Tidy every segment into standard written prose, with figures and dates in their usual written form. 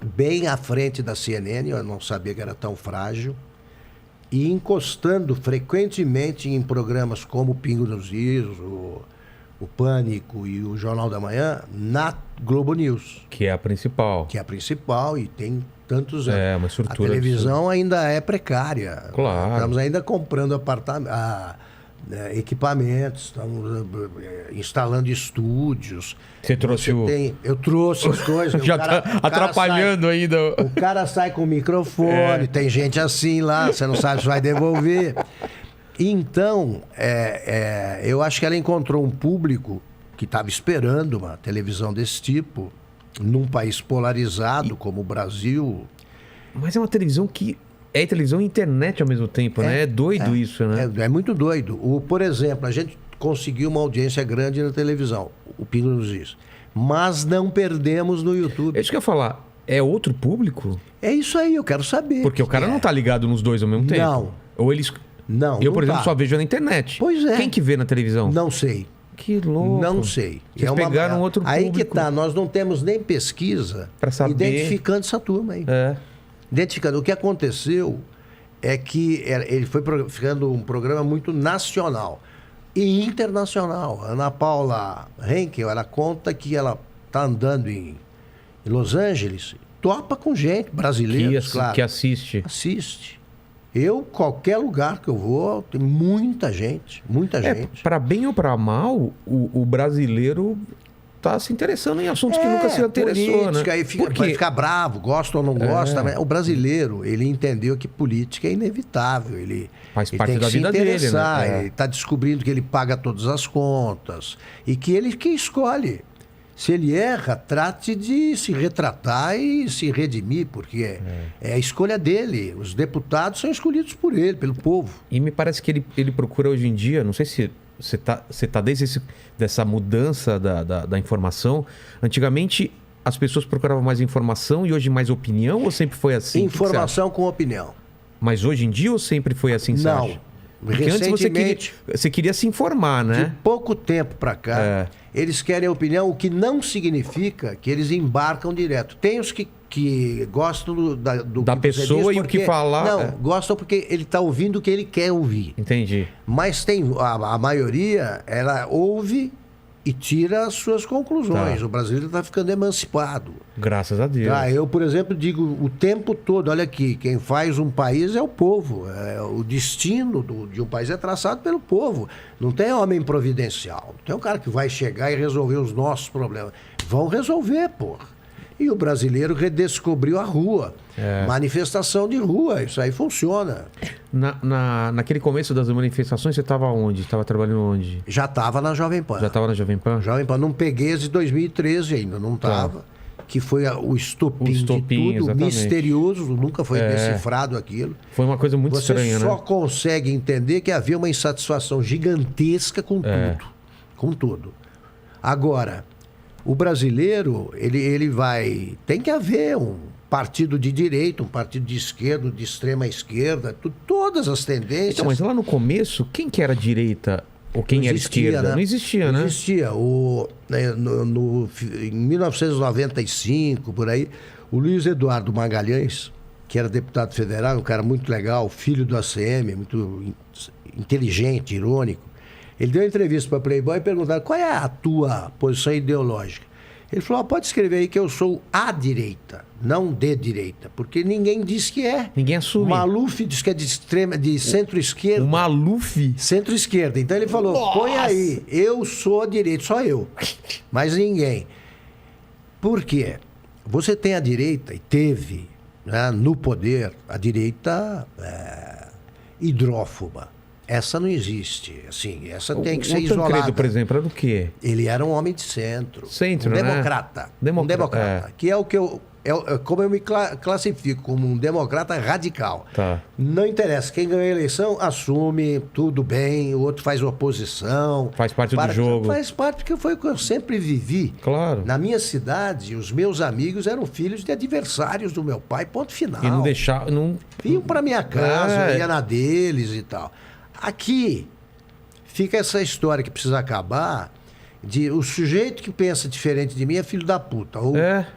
bem à frente da CNN, eu não sabia que era tão frágil, e encostando frequentemente em programas como o Pingo dos Is, o Pânico e o Jornal da Manhã, na Globo News. Que é a principal. Que é a principal e tem tantos anos. Uma estrutura. A televisão ainda é precária. Claro. Estamos ainda comprando equipamentos, estamos instalando estúdios. Você trouxe Eu trouxe as coisas. Já está atrapalhando ainda. O cara sai com o microfone, tem gente assim lá, você não sabe se vai devolver. Então, eu acho que ela encontrou um público que estava esperando uma televisão desse tipo, num país polarizado como o Brasil. Mas é uma televisão que é televisão e internet ao mesmo tempo, né? É doido isso, né? É muito doido. Por exemplo, a gente conseguiu uma audiência grande na televisão, o Pingo nos Is. Mas não perdemos no YouTube. É isso que eu ia falar. É outro público? É isso aí, eu quero saber. Porque o cara não tá ligado nos dois ao mesmo tempo. Não. Ou eles... Não. Eu, por exemplo, só vejo na internet. Pois é. Quem que vê na televisão? Não sei. Que louco. Não sei. Vocês pegaram outro público. Aí que tá, nós não temos nem pesquisa pra saber... identificando essa turma aí. Identificando. O que aconteceu é que ele foi ficando um programa muito nacional e internacional. A Ana Paula Henkel, ela conta que ela tá andando em Los Angeles, topa com gente, brasileiros, claro. Que assiste. Assiste. Qualquer lugar que eu vou, tem muita gente, muita gente. Para bem ou para mal, o brasileiro tá se interessando em assuntos que nunca se interessou, política, né? Aí vai ficar bravo, gosta ou não gosta. Mas o brasileiro, ele entendeu que política é inevitável. Ele faz parte tem da que se vida dele, interessar. né? Ele está descobrindo que ele paga todas as contas e que ele que escolhe. Se ele erra, trate de se retratar e se redimir, porque é a escolha dele. Os deputados são escolhidos por ele, pelo povo. E me parece que ele procura hoje em dia, não sei se você tá desde dessa mudança da informação. Antigamente, as pessoas procuravam mais informação e hoje mais opinião, ou sempre foi assim? Informação com opinião. Mas hoje em dia ou sempre foi assim, Não. Sérgio? Porque antes você queria se informar, né? De pouco tempo para cá, eles querem opinião, o que não significa que eles embarcam direto. Tem os que gostam da que pessoa e o que falar. Não, gostam porque ele está ouvindo o que ele quer ouvir. Entendi. Mas tem a maioria, ela ouve e tira as suas conclusões. Tá. O brasileiro está ficando emancipado. Graças a Deus. Eu, por exemplo, digo o tempo todo, olha aqui, quem faz um país é o povo. O destino de um país é traçado pelo povo. Não tem homem providencial. Não tem um cara que vai chegar e resolver os nossos problemas. Vão resolver, porra. E o brasileiro redescobriu a rua. Manifestação de rua, isso aí funciona. Naquele começo das manifestações, você estava onde? Estava trabalhando onde? Já estava na Jovem Pan. Já estava na Jovem Pan? Jovem Pan. Não peguei esse de 2013 ainda, não estava. Que foi o estopim de tudo, exatamente. misterioso, nunca foi decifrado aquilo. Foi uma coisa muito estranha, né? Você só consegue entender que havia uma insatisfação gigantesca com tudo. Com tudo. Agora, o brasileiro, ele vai... Tem que haver um partido de direita, um partido de esquerda, de extrema esquerda, todas as tendências... Então, mas lá no começo, quem que era direita ou quem era esquerda? Né? Não existia, né? Não existia. Em 1995, por aí, o Luiz Eduardo Magalhães, que era deputado federal, um cara muito legal, filho do ACM, muito inteligente, irônico, ele deu uma entrevista para Playboy e perguntaram: qual é a tua posição ideológica? Ele falou: pode escrever aí que eu sou à direita, não de direita, porque ninguém diz que é. Ninguém assume. O Maluf diz que é de centro-esquerda. O Maluf? Centro-esquerda. Então ele falou: nossa, põe aí, eu sou à direita, só eu, mas ninguém. Por quê? Você tem a direita, e teve, né, no poder, a direita hidrófoba. Essa não existe, assim, essa tem que ser isolada. O Tancredo, por exemplo, era do quê? Ele era um homem de centro. Centro, um né? democrata. Um democrata. Que é o que como eu me classifico, como um democrata radical. Tá. Não interessa, quem ganha a eleição assume, tudo bem, o outro faz oposição. Faz parte do jogo. Faz parte, porque foi o que eu sempre vivi. Claro. Na minha cidade, os meus amigos eram filhos de adversários do meu pai, ponto final. E não deixavam... Vinham para minha casa, eu ia na deles e tal. Aqui fica essa história que precisa acabar, O sujeito que pensa diferente de mim é filho da puta. Ou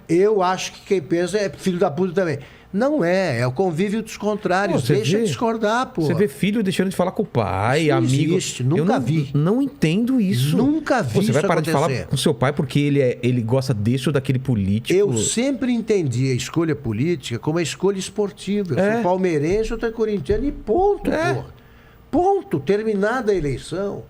eu acho que quem pensa é filho da puta também. Não é o convívio dos contrários. Deixa discordar, pô. Você vê filho deixando de falar com o pai, isso amigo. Existe, nunca vi. Não entendo isso. Nunca vi. Você vai parar acontecer. de falar com seu pai porque ele gosta desse ou daquele político? Eu sempre entendi a escolha política como a escolha esportiva. Eu sou palmeirense, outro é corintiano e ponto, porra. Ponto. Terminada a eleição,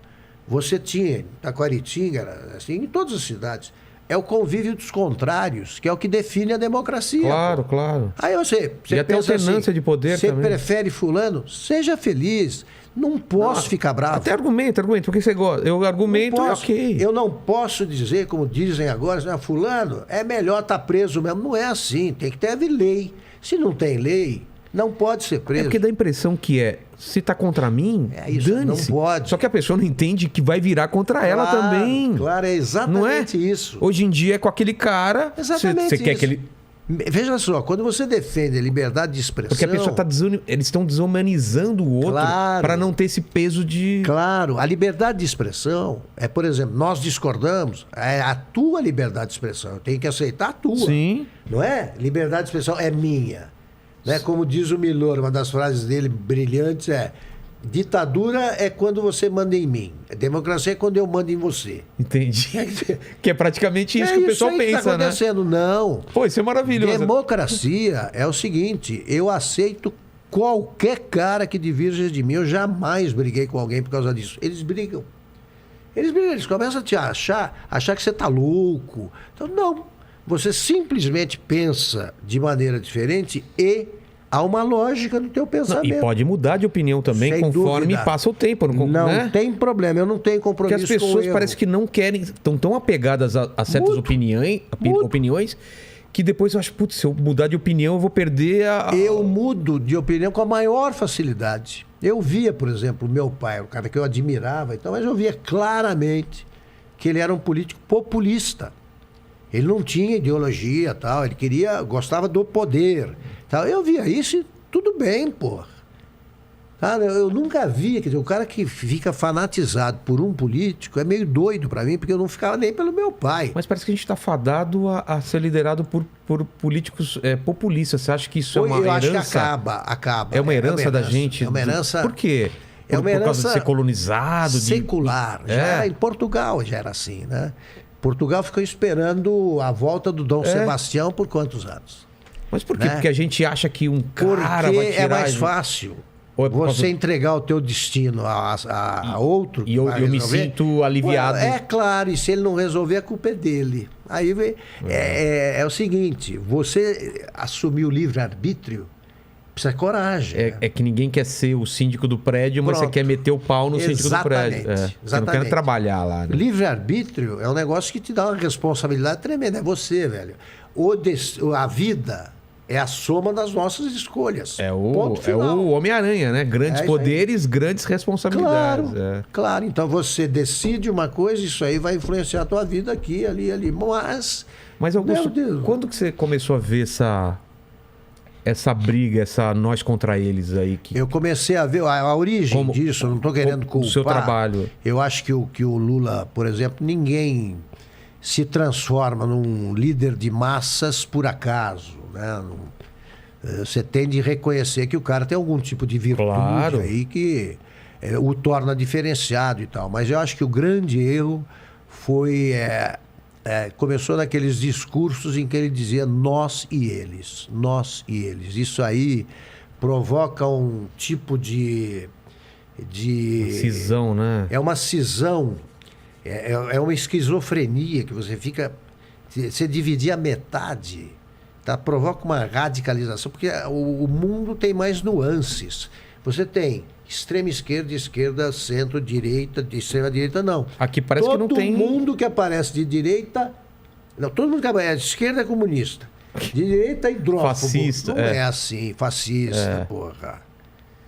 você tinha, Taquaritinga, era assim, em todas as cidades. É o convívio dos contrários, que é o que define a democracia. Claro, claro. Aí você e até alternância assim, de poder você também. Você prefere fulano? Seja feliz. Não posso ficar bravo. Até argumento. Porque você gosta. Eu argumento, ok. Eu não posso dizer, como dizem agora, fulano, é melhor estar preso mesmo. Não é assim. Tem que ter lei. Se não tem lei, não pode ser preso. É porque dá a impressão que se tá contra mim, dane-se. Não pode. Só que a pessoa não entende que vai virar contra ela também. Claro, é exatamente isso. Hoje em dia é com aquele cara. Exatamente você quer que ele... Veja só, quando você defende a liberdade de expressão... Porque a pessoa eles estão desumanizando o outro para não ter esse peso de... Claro, a liberdade de expressão é, por exemplo, nós discordamos, é a tua liberdade de expressão, eu tenho que aceitar a tua. Sim. Não é? Liberdade de expressão é minha. Né? Como diz o Milor, uma das frases dele brilhantes é: ditadura é quando você manda em mim. Democracia é quando eu mando em você. Entendi. Que é praticamente isso que o pessoal pensa, que tá acontecendo, né? Não. Pô, isso é maravilhoso. Democracia é o seguinte: eu aceito qualquer cara que divirja de mim. Eu jamais briguei com alguém por causa disso. Eles brigam. Eles começam a te achar que você está louco. Então, não. Você simplesmente pensa de maneira diferente e há uma lógica no teu pensamento. Não, e pode mudar de opinião também conforme passa o tempo. Não tem problema, eu não tenho compromisso com Porque as pessoas parecem que não querem, estão tão apegadas a certas opiniões, que depois eu acho, putz, se eu mudar de opinião eu vou perder Eu mudo de opinião com a maior facilidade. Eu via, por exemplo, meu pai, o cara que eu admirava, então, mas eu via claramente que ele era um político populista. Ele não tinha ideologia, tal, ele gostava do poder. Tal. Eu via isso e tudo bem, porra. Tá? Eu nunca vi, quer dizer, o cara que fica fanatizado por um político é meio doido pra mim, porque eu não ficava nem pelo meu pai. Mas parece que a gente está fadado a ser liderado por políticos populistas. Você acha que isso é uma herança? Eu acho que acaba. É uma herança da gente? É uma herança... Por quê? Por causa de ser colonizado? Secular. Já em Portugal já era assim, né? Portugal ficou esperando a volta do Dom Sebastião por quantos anos? Mas por quê? Né? Porque a gente acha que um cara Porque vai tirar... é mais fácil você entregar o teu destino a outro. E eu me sinto aliviado. É claro, e se ele não resolver, a culpa é dele. Aí é o seguinte, você assumir o livre-arbítrio precisa de coragem. É que ninguém quer ser o síndico do prédio, mas você quer meter o pau no síndico do prédio. Você não quer trabalhar lá. Né? Livre-arbítrio é um negócio que te dá uma responsabilidade tremenda. É você, velho. A vida é a soma das nossas escolhas. É o Homem-Aranha, né? Grandes poderes, grandes responsabilidades. Claro. Então você decide uma coisa, isso aí vai influenciar a tua vida aqui, ali. Mas Augusto, quando que você começou a ver essa briga, essa nós contra eles aí? Eu comecei a ver a origem disso, não estou querendo culpar. O seu trabalho. Eu acho que o Lula, por exemplo, ninguém se transforma num líder de massas por acaso, né? Você tem de reconhecer que o cara tem algum tipo de virtude aí que o torna diferenciado e tal. Mas eu acho que o grande erro foi... começou naqueles discursos em que ele dizia nós e eles. Isso aí provoca um tipo de cisão, né? É uma cisão, é uma esquizofrenia que você dividir a metade, tá? Provoca uma radicalização, porque o mundo tem mais nuances. Você tem extrema esquerda, centro, direita, de extrema direita, não. Aqui parece que não tem... Todo mundo que aparece de direita... Não, todo mundo que aparece de esquerda é comunista. De direita é hidrófobo. Fascista. Não é assim, fascista, porra.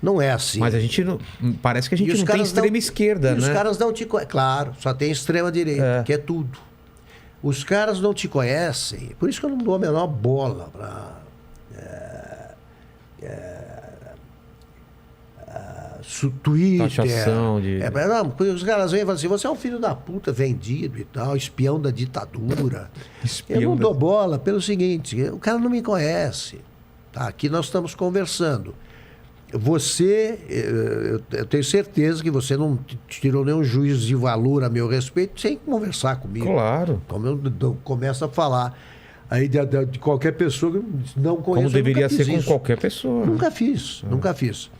Não é assim. Mas a gente não... Parece que a gente não tem extrema esquerda, né? Os caras não te conhecem. Claro, só tem extrema direita, que é tudo. Os caras não te conhecem. Por isso que eu não dou a menor bola para... Twitter. Taxação de... Não, os caras vêm e falam assim, você é um filho da puta vendido e tal, espião da ditadura. Eu não dou bola pelo seguinte, o cara não me conhece. Tá? Aqui nós estamos conversando. Você, eu tenho certeza que você não tirou nenhum juízo de valor a meu respeito sem conversar comigo. Claro. Então eu começo a falar aí de qualquer pessoa que não conheço. Como deveria ser com isso. qualquer pessoa. Nunca fiz, nunca fiz.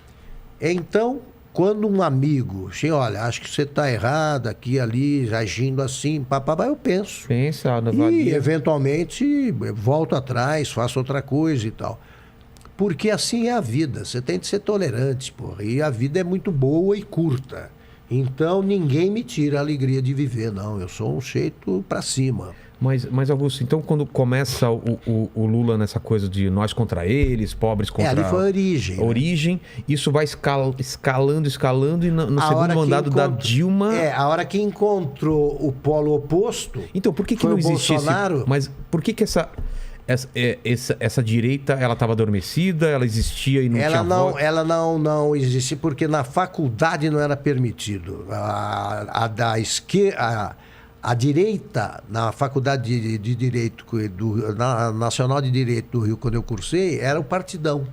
Então, quando um amigo chega, olha, acho que você está errado aqui, ali, agindo assim, papapá, eu penso. Pensa, E, eventualmente, volto atrás, faço outra coisa e tal. Porque assim é a vida, você tem de ser tolerante, porra. E a vida é muito boa e curta. Então, ninguém me tira a alegria de viver, não. Eu sou um jeito pra cima. Mas Augusto, então quando começa o Lula nessa coisa de nós contra eles, pobres contra... ali foi a origem. Origem, isso vai escalando e no segundo mandado da Dilma... a hora que encontrou o polo oposto... Então, por que não existia Bolsonaro... Mas por que essa direita, ela estava adormecida, ela existia e não tinha voto? Ela não existia porque na faculdade não era permitido. A direita, na Faculdade de Direito, na Nacional de Direito do Rio, quando eu cursei, era o partidão.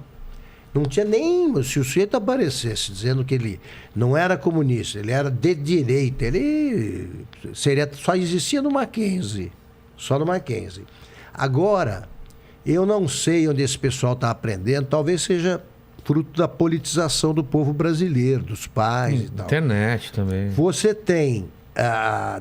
Não tinha nem... Se o sujeito aparecesse dizendo que ele não era comunista, ele era de direita, ele só existia no Mackenzie. Só no Mackenzie. Agora, eu não sei onde esse pessoal está aprendendo, talvez seja fruto da politização do povo brasileiro, dos pais e tal. Internet também. Você tem...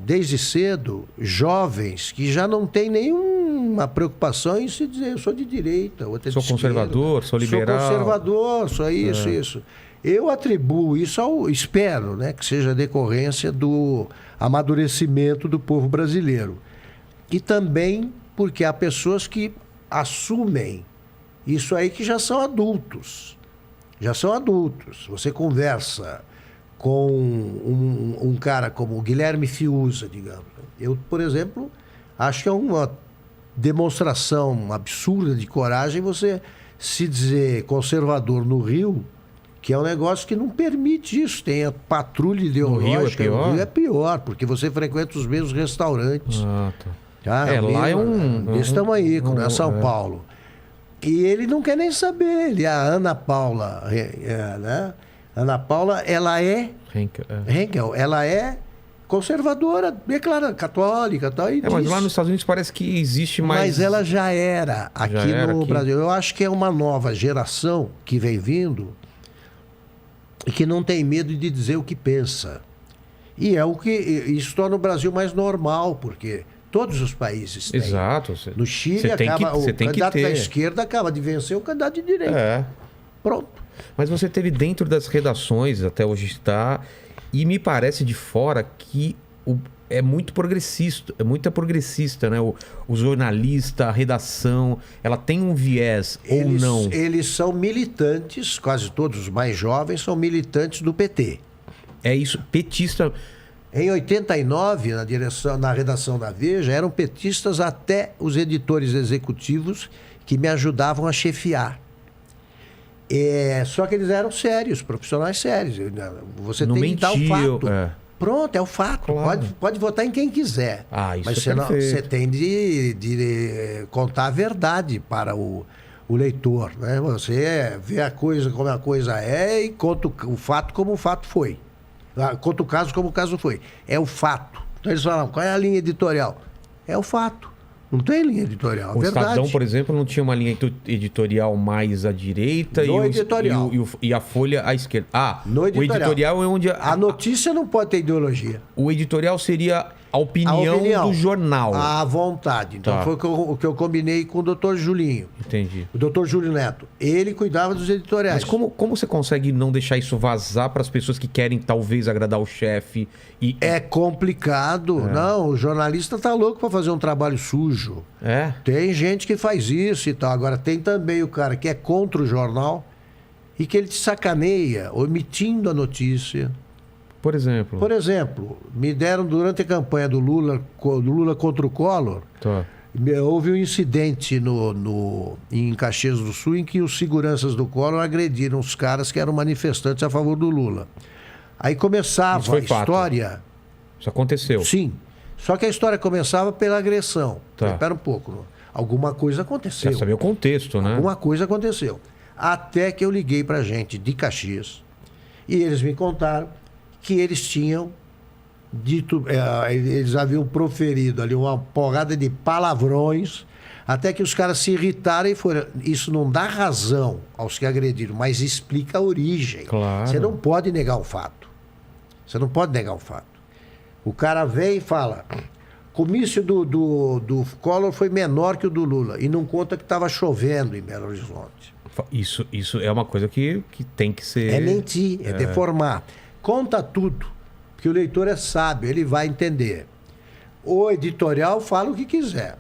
desde cedo, jovens que já não têm nenhuma preocupação em se dizer, eu sou de direita, outro sou conservador, sou liberal. Sou conservador, sou isso. Eu atribuo isso espero, né, que seja decorrência do amadurecimento do povo brasileiro. E também porque há pessoas que assumem isso aí que já são adultos. Já são adultos. Você conversa com um cara como o Guilherme Fiuza, digamos. Eu, por exemplo, acho que é uma demonstração absurda de coragem você se dizer conservador no Rio, que é um negócio que não permite isso. Tem a patrulha ideológica. No Rio é pior, porque você frequenta os mesmos restaurantes. Tá. Lá é desse tamanho, não é São Paulo. E ele não quer nem saber. A Ana Paula, né? Ana Paula, ela é Henkel, ela é conservadora, declara católica, tal. Mas lá nos Estados Unidos parece que existe mais... Mas ela já era aqui no Brasil. Eu acho que é uma nova geração que vem vindo e que não tem medo de dizer o que pensa. E é o que isso torna o Brasil mais normal, porque todos os países têm. Exato. No Chile, o candidato da esquerda acaba de vencer o candidato de direita. Pronto. Mas você teve dentro das redações, até hoje está, e me parece de fora que é muito progressista, né? O jornalista, a redação, ela tem um viés ou não? Eles são militantes, quase todos os mais jovens são militantes do PT. É isso, petista... Em 89, na redação da Veja, eram petistas até os editores executivos que me ajudavam a chefiar. Só que eles eram sérios, profissionais sérios. Você não tem que dar o fato. Pronto, é o fato. Claro. Pode votar em quem quiser. Isso mas você tem de contar a verdade para o leitor. Né? Você vê a coisa como a coisa é e conta o fato como o fato foi. Conta o caso como o caso foi. É o fato. Então eles falam, qual é a linha editorial? É o fato. Não tem linha editorial, o verdade. Estadão, por exemplo, não tinha uma linha editorial mais à direita e a Folha à esquerda. No editorial. O editorial é onde... A notícia não pode ter ideologia. O editorial seria a opinião do jornal. À vontade. Então foi o que eu combinei com o doutor Julinho. Entendi. O doutor Júlio Neto. Ele cuidava dos editoriais. Mas como você consegue não deixar isso vazar para as pessoas que querem talvez agradar o chefe? É complicado. Não, o jornalista tá louco para fazer um trabalho sujo. Tem gente que faz isso e tal. Agora tem também o cara que é contra o jornal e que ele te sacaneia, omitindo a notícia. Por exemplo, me deram durante a campanha do Lula contra o Collor, Houve um incidente em Caxias do Sul em que os seguranças do Collor agrediram os caras que eram manifestantes a favor do Lula. Aí começava a história... Fato. Isso aconteceu. Sim. Só que a história começava pela agressão. Tá. Espera um pouco. Alguma coisa aconteceu. Quer saber o contexto, né? Alguma coisa aconteceu. Até que eu liguei pra gente de Caxias e eles me contaram que eles tinham dito, eles haviam proferido ali uma porrada de palavrões, até que os caras se irritaram e foram. Isso não dá razão aos que agrediram, mas explica a origem. Claro. Você não pode negar o fato. Você não pode negar o fato. O cara vem e fala: comício do Collor foi menor que o do Lula, e não conta que estava chovendo em Belo Horizonte. Isso é uma coisa que tem que ser... É mentir, é deformar. Conta tudo, porque o leitor é sábio, ele vai entender. O editorial fala o que quiser.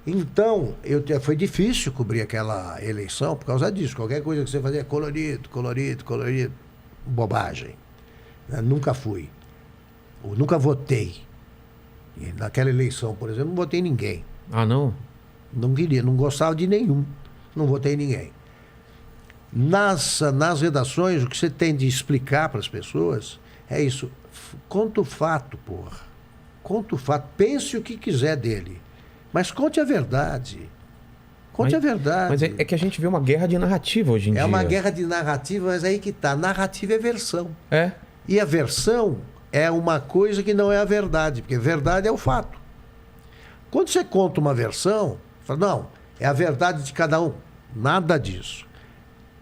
Então, foi difícil cobrir aquela eleição por causa disso. Qualquer coisa que você fazia é colorido, colorido, colorido. Bobagem. Eu nunca fui. Eu nunca votei. E naquela eleição, por exemplo, não votei em ninguém. Ah, não? Não queria, não gostava de nenhum. Não votei em ninguém. Nas redações, o que você tem de explicar para as pessoas é isso. Conta o fato, porra. Conta o fato. Pense o que quiser dele. Mas conte a verdade. Conte a verdade. Mas é que a gente vê uma guerra de narrativa hoje em dia. É uma guerra de narrativa, mas aí que tá. Narrativa é versão. É. E a versão é uma coisa que não é a verdade, porque verdade é o fato. Quando você conta uma versão, fala, não, é a verdade de cada um. Nada disso.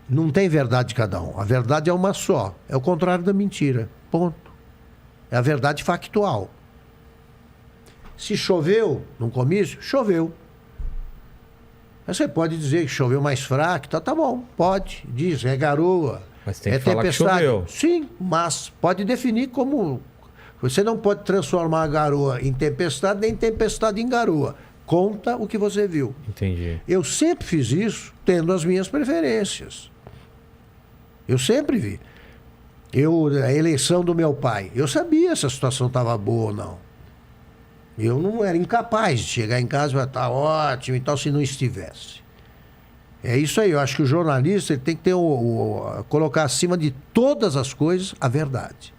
Não tem verdade de cada um. A verdade é uma só. É o contrário da mentira. Ponto. É a verdade factual. Se choveu num comício, choveu. Mas você pode dizer que choveu mais fraco, tá bom, pode. Diz, é garoa. Mas tem que falar que choveu. Sim, mas pode definir como... Você não pode transformar a garoa em tempestade, nem tempestade em garoa. Conta o que você viu. Entendi. Eu sempre fiz isso tendo as minhas preferências. Eu sempre vi. A eleição do meu pai, eu sabia se a situação estava boa ou não. Eu não era incapaz de chegar em casa e falar, tá ótimo e tal, se não estivesse. É isso aí, eu acho que o jornalista ele tem que ter colocar acima de todas as coisas a verdade.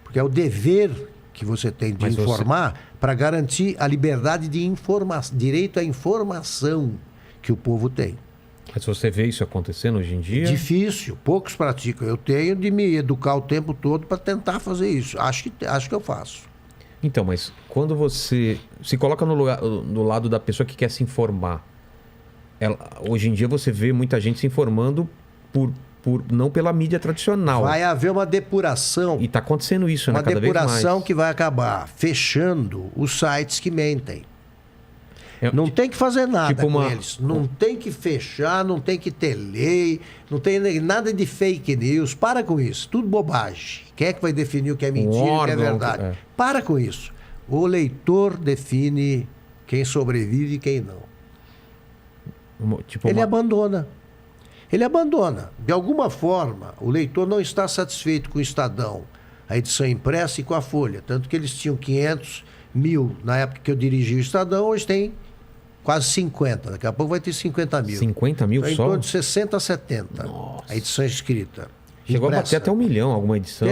Porque é o dever que você tem de informar para garantir a liberdade de informação, direito à informação que o povo tem. Mas você vê isso acontecendo hoje em dia? Difícil, poucos praticam. Eu tenho de me educar o tempo todo para tentar fazer isso. Acho que eu faço. Então, mas quando você se coloca no lado da pessoa que quer se informar, hoje em dia você vê muita gente se informando não pela mídia tradicional. Vai haver uma depuração. E está acontecendo isso, né? Cada vez mais. Uma depuração que vai acabar fechando os sites que mentem. Não tem que fazer nada com eles. Não tem que fechar, não tem que ter lei, não tem nada de fake news. Para com isso. Tudo bobagem. Quem é que vai definir o que é mentira e o que é verdade? Para com isso. O leitor define quem sobrevive e quem não. Ele abandona. Ele abandona. De alguma forma, o leitor não está satisfeito com o Estadão, a edição impressa e com a Folha. Tanto que eles tinham 500 mil na época que eu dirigi o Estadão, hoje tem quase 50. Daqui a pouco vai ter 50 mil. 50 mil então, só? Em torno de 60 a 70. Nossa. A edição escrita. Chegou a bater até 1 milhão alguma edição.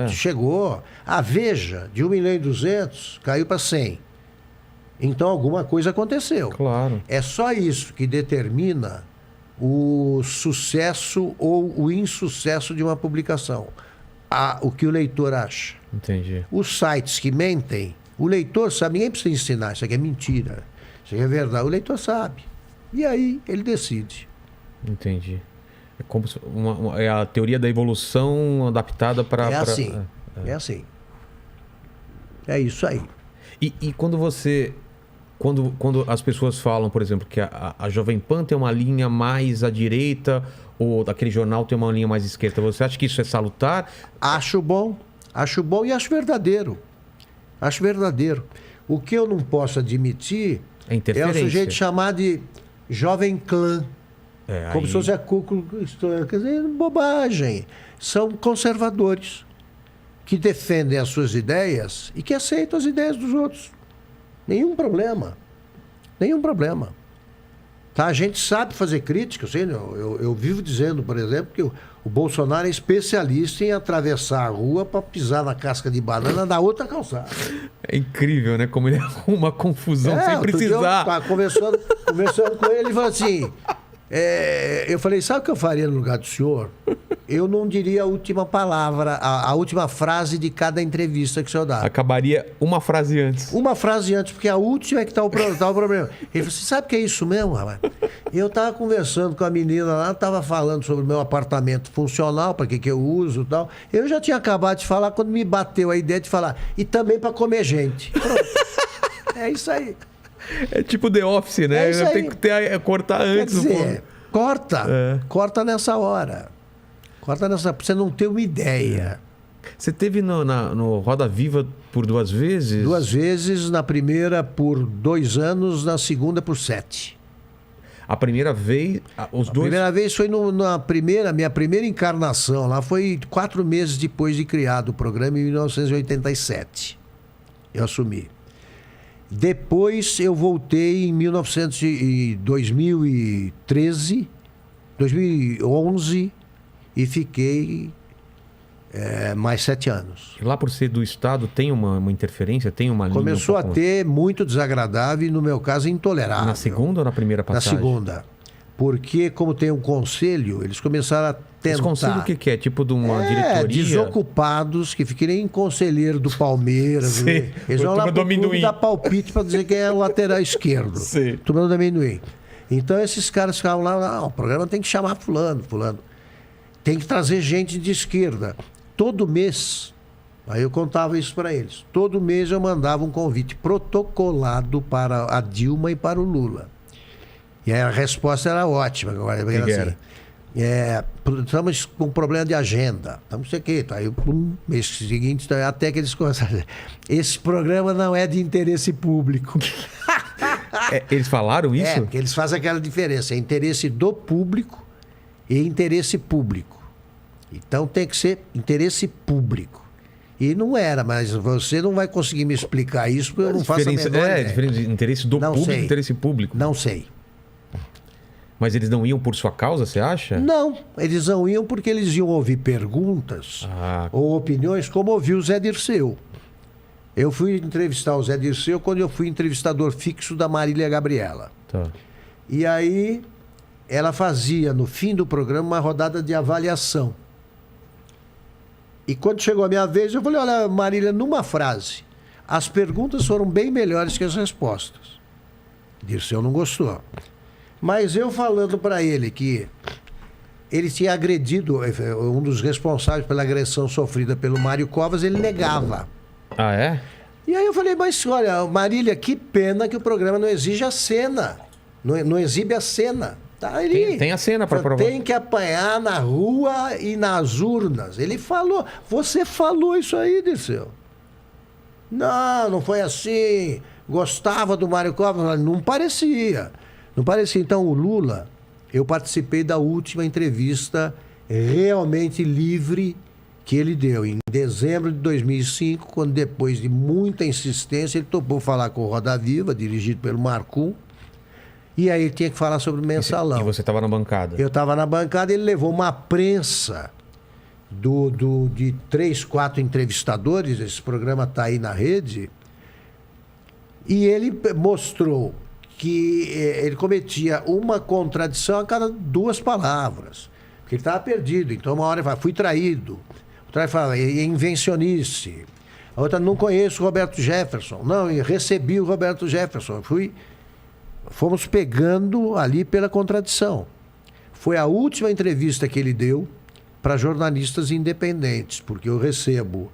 Chegou. A Veja, de 1.200.000, caiu para 100. Então alguma coisa aconteceu. Claro. É só isso que determina o sucesso ou o insucesso de uma publicação. O que o leitor acha. Entendi. Os sites que mentem, o leitor sabe, ninguém precisa ensinar, isso aqui é mentira, isso aqui é verdade, o leitor sabe. E aí ele decide. Entendi. É como é a teoria da evolução adaptada para... É assim, é assim. É isso aí. E quando você... Quando as pessoas falam, por exemplo, que a Jovem Pan tem uma linha mais à direita ou aquele jornal tem uma linha mais à esquerda, você acha que isso é salutar? Acho bom e acho verdadeiro. Acho verdadeiro. O que eu não posso admitir é o sujeito chamar de Jovem Clã. Como se fosse a Ku Klux Klan. Quer dizer, bobagem. São conservadores que defendem as suas ideias e que aceitam as ideias dos outros. Nenhum problema. Nenhum problema. Tá? A gente sabe fazer crítica. Eu vivo dizendo, por exemplo, que o Bolsonaro é especialista em atravessar a rua para pisar na casca de banana da outra calçada. É incrível, né? Como ele arruma confusão sem precisar. Eu tava conversando com ele, ele falou assim... eu falei, sabe o que eu faria no lugar do senhor? Eu não diria a última palavra, a última frase de cada entrevista que o senhor dá. Acabaria uma frase antes. Uma frase antes, porque a última é que tá o problema. Ele falou assim, sabe o que é isso mesmo, rapaz? Eu tava conversando com a menina lá, tava falando sobre o meu apartamento funcional, para que eu uso e tal. Eu já tinha acabado de falar quando me bateu a ideia de falar, e também para comer gente. Pronto. É isso aí. É tipo The Office, né? Tem que cortar antes. Quer dizer, corta nessa hora. Corta nessa hora, pra você não ter uma ideia. Você teve no Roda Viva por 2 vezes? 2 vezes, na primeira por 2 anos, na segunda por 7. A primeira vez, os dois... A primeira vez foi minha primeira encarnação. Lá foi 4 meses depois de criado o programa, em 1987. Eu assumi. Depois eu voltei em 2011 e fiquei mais 7 anos. Lá por ser do Estado, tem uma interferência? Tem uma linha? Começou a ter muito desagradável e, no meu caso, intolerável. Na segunda ou na primeira passagem? Na segunda. Porque, como tem um conselho, eles começaram a tentar... Esse conselho o que é? Tipo de uma diretoria? Desocupados que fiquem conselheiro do Palmeiras. Né? Eles vão lá pro clube dar palpite para dizer quem é o lateral esquerdo. Sim. Turma do amendoim. Então, esses caras ficavam lá, o programa tem que chamar fulano. Tem que trazer gente de esquerda. Todo mês, aí eu contava isso para eles, todo mês eu mandava um convite protocolado para a Dilma e para o Lula. E aí a resposta era ótima. Era assim, estamos com problema de agenda. Estamos isso aqui. Aí, mês seguinte, até que eles começaram a dizer, esse programa não é de interesse público. Eles falaram isso? Porque eles fazem aquela diferença. É interesse do público e interesse público. Então tem que ser interesse público. E não era, mas você não vai conseguir me explicar isso, porque eu não faço a menor ideia. Diferente de interesse do público e interesse público. Não sei. Mas eles não iam por sua causa, você acha? Não, eles não iam porque eles iam ouvir perguntas ou opiniões, como ouviu o Zé Dirceu. Eu fui entrevistar o Zé Dirceu quando eu fui entrevistador fixo da Marília Gabriela. Tá. E aí ela fazia, no fim do programa, uma rodada de avaliação. E quando chegou a minha vez, eu falei, olha, Marília, numa frase, as perguntas foram bem melhores que as respostas. Dirceu não gostou. Mas eu falando para ele que ele tinha agredido, um dos responsáveis pela agressão sofrida pelo Mário Covas, ele negava. Ah, é? E aí eu falei, mas olha, Marília, que pena que o programa não exige a cena. Não exibe a cena. Tá ali. Tem a cena para provar. Tem que apanhar na rua e nas urnas. Ele falou. Você falou isso aí, Dirceu. Não foi assim. Gostava do Mário Covas. Não parecia. Não parecia. Então, o Lula, eu participei da última entrevista realmente livre que ele deu em dezembro de 2005, quando, depois de muita insistência, ele topou falar com o Roda Viva, dirigido pelo Marcum, e aí ele tinha que falar sobre o mensalão. E você estava na bancada? Eu estava na bancada e ele levou uma prensa de 3, 4 entrevistadores, esse programa está aí na rede, e ele mostrou que ele cometia uma contradição a cada 2 palavras, porque ele estava perdido. Então, uma hora ele fala, fui traído. Outra fala, é invencionice. A outra, não conheço o Roberto Jefferson. Não, eu recebi o Roberto Jefferson. Fomos pegando ali pela contradição. Foi a última entrevista que ele deu para jornalistas independentes, porque eu recebo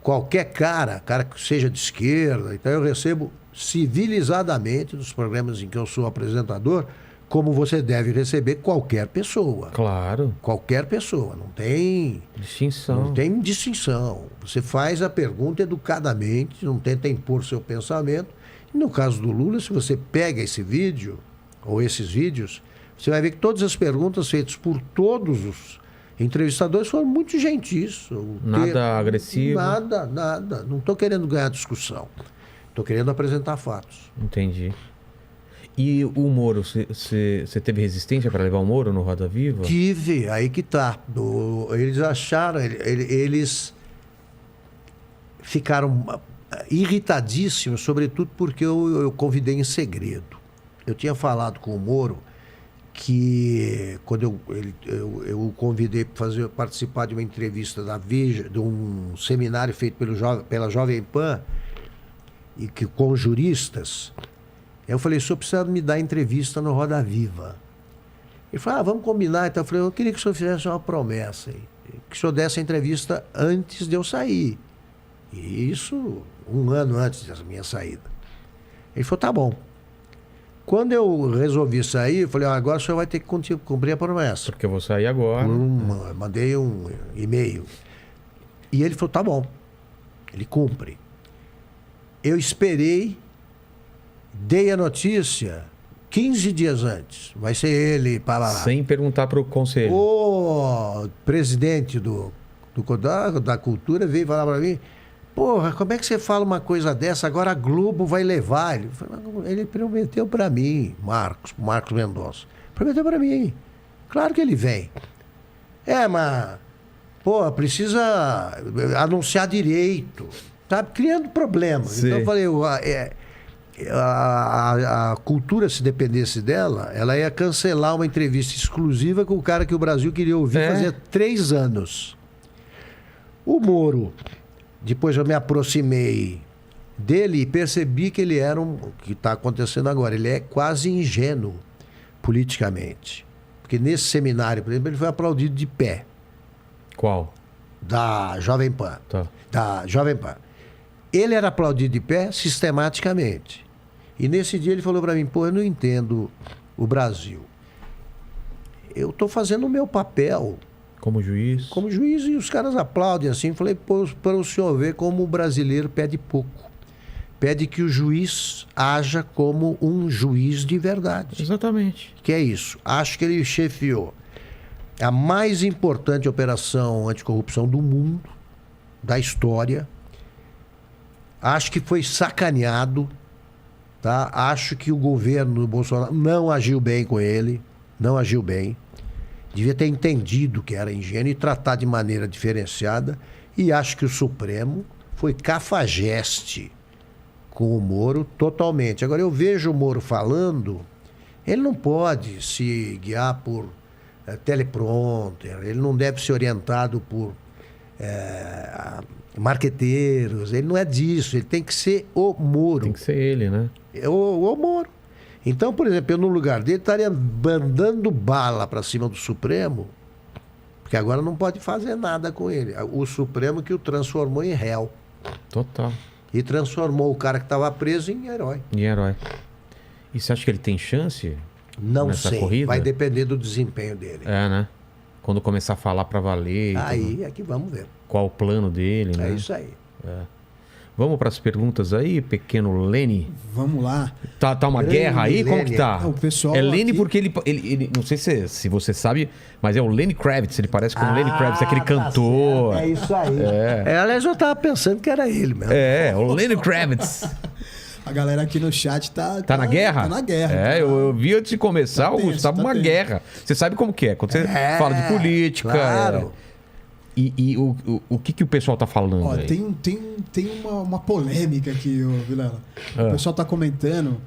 qualquer cara que seja de esquerda, então eu recebo civilizadamente nos programas em que eu sou apresentador, como você deve receber qualquer pessoa. Claro. Qualquer pessoa. Não tem distinção. Não tem distinção. Você faz a pergunta educadamente, não tenta impor seu pensamento. E no caso do Lula, se você pega esse vídeo, ou esses vídeos, você vai ver que todas as perguntas feitas por todos os entrevistadores foram muito gentis. Nada agressivo? Nada. Não estou querendo ganhar discussão. Estou querendo apresentar fatos. Entendi. E o Moro, você teve resistência para levar o Moro no Roda Viva? Tive, aí que tá. Eles acharam, eles ficaram irritadíssimos, sobretudo porque eu convidei em segredo. Eu tinha falado com o Moro que quando eu o convidei para participar de uma entrevista da Veja, de um seminário feito pela Jovem Pan, e que, com juristas, eu falei, o senhor precisa me dar entrevista no Roda Viva. Ele falou, vamos combinar. Então eu falei, eu queria que o senhor fizesse uma promessa aí, que o senhor desse a entrevista antes de eu sair. E isso 1 ano antes da minha saída. Ele falou, tá bom. Quando eu resolvi sair, eu falei, agora o senhor vai ter que cumprir a promessa. Porque eu vou sair agora. Mandei um e-mail. E ele falou, tá bom. Ele cumpre. Eu esperei, dei a notícia 15 dias antes. Vai ser ele, para lá. Sem perguntar para o conselho. O presidente da Cultura veio falar para mim, porra, como é que você fala uma coisa dessa? Agora a Globo vai levar. Ele prometeu para mim, Marcos Mendonça. Prometeu para mim. Claro que ele vem. Mas, pô, precisa anunciar direito. Tá criando problemas. Sim. Então eu falei, a Cultura, se dependesse dela, ela ia cancelar uma entrevista exclusiva com o cara que o Brasil queria ouvir fazia 3 anos. O Moro... Depois eu me aproximei dele e percebi que ele era o que está acontecendo agora. Ele é quase ingênuo politicamente. Porque nesse seminário, por exemplo, ele foi aplaudido de pé. Qual? Da Jovem Pan. Tá. Da Jovem Pan. Ele era aplaudido de pé sistematicamente. E nesse dia ele falou para mim, eu não entendo o Brasil. Eu estou fazendo o meu papel... Como juiz? Como juiz, e os caras aplaudem assim. Falei, para o senhor ver como o brasileiro pede pouco. Pede que o juiz haja como um juiz de verdade. Exatamente. Que é isso. Acho que ele chefiou a mais importante operação anticorrupção do mundo, da história. Acho que foi sacaneado. Tá? Acho que o governo do Bolsonaro não agiu bem com ele. Não agiu bem. Devia ter entendido que era ingênuo e tratar de maneira diferenciada. E acho que o Supremo foi cafajeste com o Moro totalmente. Agora, eu vejo o Moro falando, ele não pode se guiar por teleprompter, ele não deve ser orientado por marqueteiros, ele não é disso, ele tem que ser o Moro. Tem que ser ele, né? O Moro. Então, por exemplo, eu no lugar dele estaria mandando bala para cima do Supremo, porque agora não pode fazer nada com ele. O Supremo que o transformou em réu. Total. E transformou o cara que estava preso em herói. Em herói. E você acha que ele tem chance nessa sei. corrida? Vai depender do desempenho dele. É, né? Quando começar a falar para valer. Aí é que vamos ver. Qual o plano dele, né? É isso aí. Vamos para as perguntas aí, pequeno Lene? Vamos lá. Tá uma guerra aí? Lene. Como que tá? O pessoal é Lene aqui... porque ele não sei se você sabe, mas é o Lenny Kravitz. Ele parece com o Lenny Kravitz, aquele cantor. É isso aí. Aliás, eu estava pensando que era ele mesmo. O Lenny Kravitz. A galera aqui no chat tá na guerra? Tá na guerra. Eu vi antes de começar, o Gustavo, uma guerra. Você sabe como que é? Quando você fala de política... Claro. E o que o pessoal tá falando aí? Tem uma polêmica aqui, Vilela. O pessoal tá comentando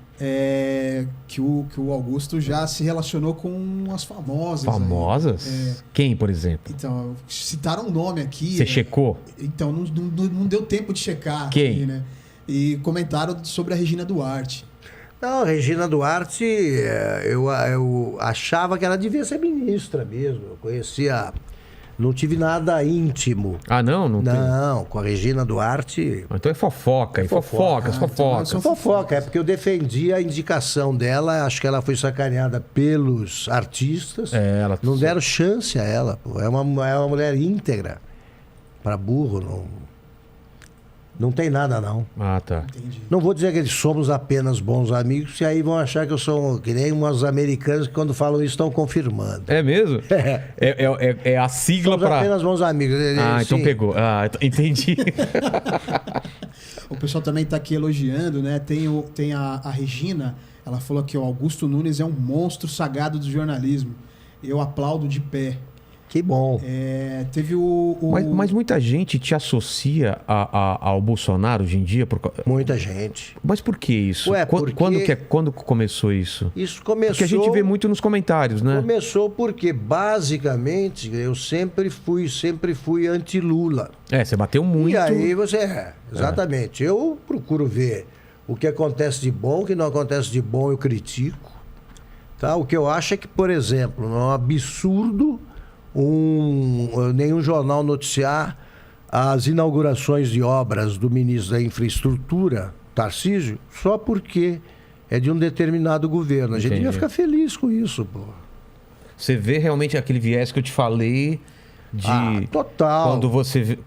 que o Augusto já se relacionou com as famosas. Famosas? Quem, por exemplo? Então, citaram um nome aqui. Você checou? Então, não deu tempo de checar. Quem? Aqui, né? E comentaram sobre a Regina Duarte. Não, a Regina Duarte, eu achava que ela devia ser ministra mesmo. Eu conhecia... Não tive nada íntimo. Ah, não? Não, com a Regina Duarte... Então é fofoca. Fofocas. Fofoca, é porque eu defendi a indicação dela. Acho que ela foi sacaneada pelos artistas. Não deram chance a ela. Pô. É uma mulher íntegra. Para burro, não tem nada, não. Ah, tá. Entendi. Não vou dizer que eles somos apenas bons amigos, e aí vão achar que eu sou que nem umas americanas que quando falam isso estão confirmando. É mesmo? É a sigla para... Somos apenas bons amigos. Então pegou. Entendi. O pessoal também está aqui elogiando, né? Tem a Regina, Ela falou que o Augusto Nunes é um monstro sagrado do jornalismo. Eu aplaudo de pé. Que bom. Teve Mas muita gente te associa ao Bolsonaro hoje em dia? Muita gente. Mas por que isso? Ué, Quando começou isso? Isso começou... Porque a gente vê muito nos comentários, né? Começou porque, basicamente, eu sempre fui anti-Lula. Você bateu muito. E aí você... exatamente. Eu procuro ver o que acontece de bom, o que não acontece de bom eu critico. Tá? O que eu acho é que, por exemplo, não é um absurdo nenhum jornal noticiar as inaugurações de obras do ministro da Infraestrutura, Tarcísio, só porque é de um determinado governo. A gente devia ficar feliz com isso, pô. Você vê realmente aquele viés que eu te falei de... total. Quando você...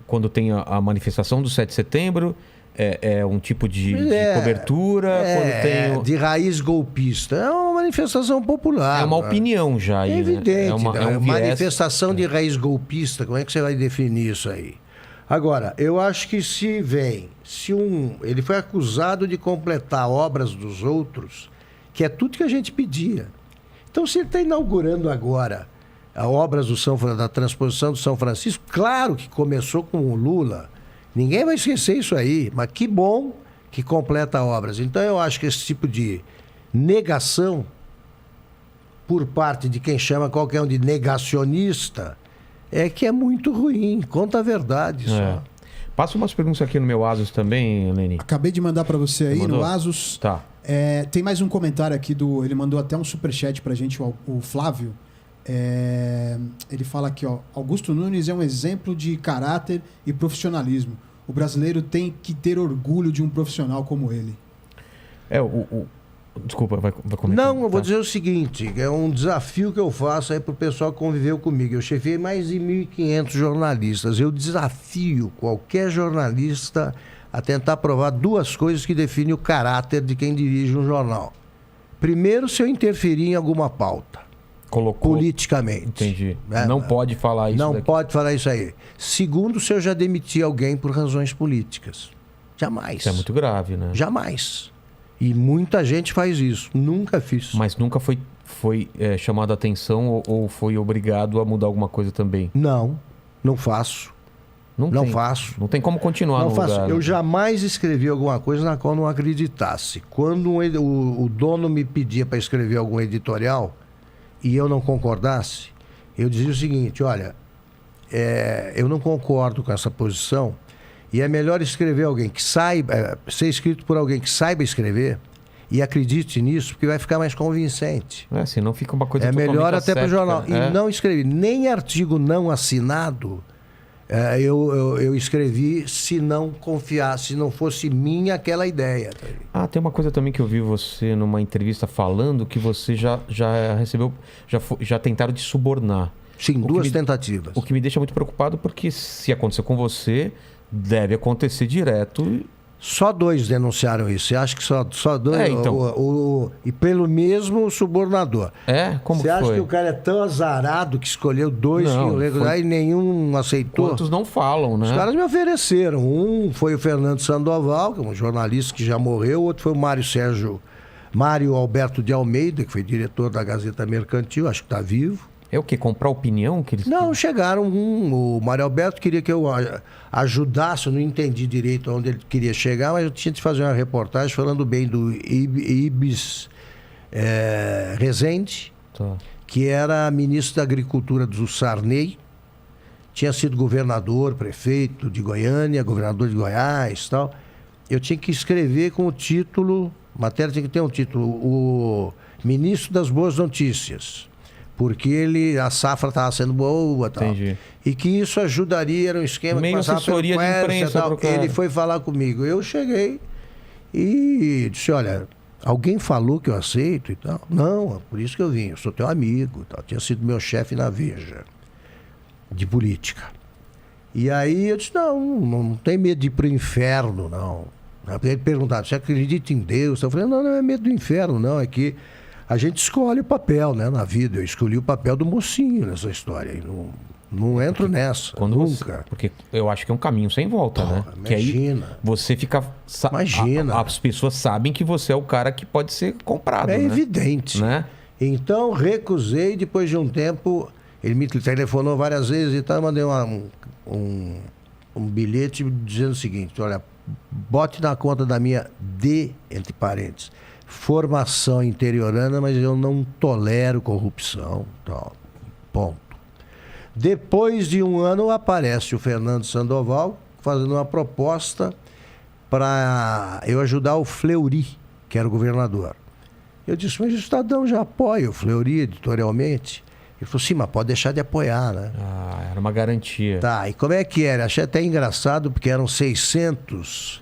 quando tem a manifestação do 7 de setembro... É um tipo de cobertura. Quando tem de raiz golpista. É uma manifestação popular. É uma opinião já aí. É evidente. Né? É um manifestação de raiz golpista. Como é que você vai definir isso aí? Agora, eu acho que ele foi acusado de completar obras dos outros, que é tudo que a gente pedia. Então, se ele está inaugurando agora as obras da transposição do São Francisco, claro que começou com o Lula. Ninguém vai esquecer isso aí, mas que bom que completa obras. Então eu acho que esse tipo de negação por parte de quem chama qualquer um de negacionista que é muito ruim. Conta a verdade só. Passa umas perguntas aqui no meu Asus também, Leni. Acabei de mandar para você aí no Asus. Tá. Tem mais um comentário aqui ele mandou até um superchat pra gente, o Flávio. Ele fala aqui, ó, Augusto Nunes é um exemplo de caráter e profissionalismo. O brasileiro tem que ter orgulho de um profissional como ele. Desculpa, vai comentar. Não, eu vou dizer o seguinte, é um desafio que eu faço aí pro pessoal que conviveu comigo. Eu chefiei mais de 1.500 jornalistas. Eu desafio qualquer jornalista a tentar provar duas coisas que definem o caráter de quem dirige um jornal. Primeiro, se eu interferir em alguma pauta. Colocou politicamente. Entendi. Não pode falar isso. Não pode falar isso aí. Segundo, se eu já demiti alguém por razões políticas. Jamais. Isso é muito grave, né? Jamais. E muita gente faz isso. Nunca fiz. Mas nunca foi chamado a atenção ou foi obrigado a mudar alguma coisa também? Não faço. Não faço. Não tem como continuar no lugar. Eu jamais escrevi alguma coisa na qual não acreditasse. Quando o dono me pedia para escrever algum editorial e eu não concordasse, eu dizia o seguinte, olha, eu não concordo com essa posição e é melhor escrever alguém que saiba, ser escrito por alguém que saiba escrever e acredite nisso, porque vai ficar mais convincente. Senão fica uma coisa totalmente melhor até para o jornal. E não escrevi nem artigo não assinado, eu escrevi se não confiasse, se não fosse minha aquela ideia. Tem uma coisa também que eu vi você numa entrevista falando que você já recebeu, já tentaram te subornar. Sim, duas tentativas. O que me deixa muito preocupado porque se aconteceu com você, deve acontecer direto. Só 2 denunciaram isso. Você acha que só 2? Então. E pelo mesmo subornador. Como Você acha que o cara é tão azarado que escolheu 2 e nenhum aceitou? Quantos não falam, né? Os caras me ofereceram. Um foi o Fernando Sandoval, que é um jornalista que já morreu. O outro foi o Mário Alberto de Almeida, que foi diretor da Gazeta Mercantil, acho que está vivo. É o quê? Comprar opinião? Que eles... Não, chegaram. O Mário Alberto queria que eu ajudasse, eu não entendi direito onde ele queria chegar, mas eu tinha de fazer uma reportagem falando bem do Ibis Rezende, que era ministro da Agricultura do Sarney, tinha sido governador, prefeito de Goiânia, governador de Goiás e tal. Eu tinha que escrever com o título, a matéria tinha que ter um título, o ministro das boas notícias. Porque a safra estava sendo boa e tal. Entendi. E que isso ajudaria, era um esquema meio que passava assessoria pelo de imprensa e tal. Ele foi falar comigo. Eu cheguei e disse, olha, alguém falou que eu aceito e tal? Não, é por isso que eu vim, eu sou teu amigo e tal. Tinha sido meu chefe na Veja, de política. E aí eu disse, não tem medo de ir para o inferno, não. Ele perguntava, você acredita em Deus? Eu falei, não é medo do inferno, não, é que a gente escolhe o papel, né, na vida. Eu escolhi o papel do mocinho nessa história. Não entro nessa. Nunca. Porque eu acho que é um caminho sem volta, né? Que aí Imagina. você fica... Imagina. As pessoas sabem que você é o cara que pode ser comprado, É né? evidente. Né? Então, recusei. Depois de um tempo, ele me telefonou várias vezes e tal. Eu mandei um bilhete dizendo o seguinte: olha, bote na conta da minha entre parênteses, formação interiorana, mas eu não tolero corrupção. Tal. Ponto. Depois de um ano, aparece o Fernando Sandoval fazendo uma proposta para eu ajudar o Fleury, que era o governador. Eu disse, mas o Estadão já apoia o Fleury editorialmente. Ele falou, sim, mas pode deixar de apoiar, né? Ah, era uma garantia. Tá, e como é que era? Achei até engraçado, porque eram $600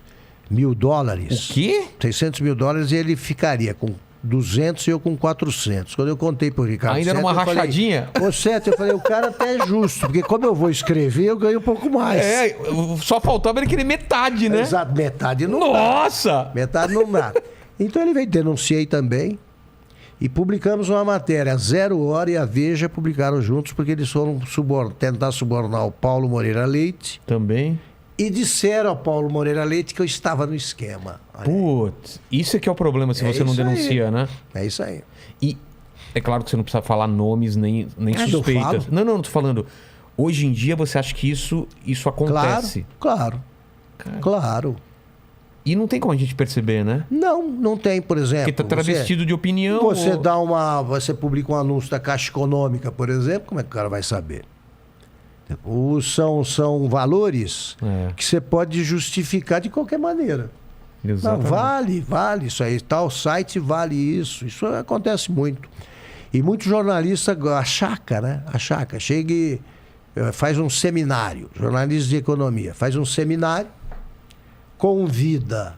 mil. O quê? $600 mil e ele ficaria com 200 e eu com 400. Quando eu contei pro Ricardo Ainda Sete, numa eu falei, rachadinha? Ô Sete, eu falei, o cara até é justo, porque como eu vou escrever, eu ganho um pouco mais. É, só faltava ele querer metade, né? Exato, metade não dá. Nossa! Metade não dá. Então ele veio, denunciei também, e publicamos uma matéria. A 0 Hora e a Veja publicaram juntos, porque eles foram tentar subornar o Paulo Moreira Leite. Também. E disseram ao Paulo Moreira Leite que eu estava no esquema. Olha aí. Putz, isso é que é o problema se você não isso aí. denuncia, né? É isso aí. E é claro que você não precisa falar nomes nem eu suspeitas. falo. Não, tô falando. Hoje em dia você acha que isso acontece? Claro. Claro. E não tem como a gente perceber, né? Não tem, por exemplo. Porque tá travestido de opinião. Você ou... você publica um anúncio da Caixa Econômica, por exemplo, como é que o cara vai saber? São valores que você pode justificar de qualquer maneira. Exatamente. Não, vale isso aí. Tal site vale isso. Isso acontece muito. E muito jornalista achaca, né? Chega e faz um seminário, jornalista de economia, faz um seminário, convida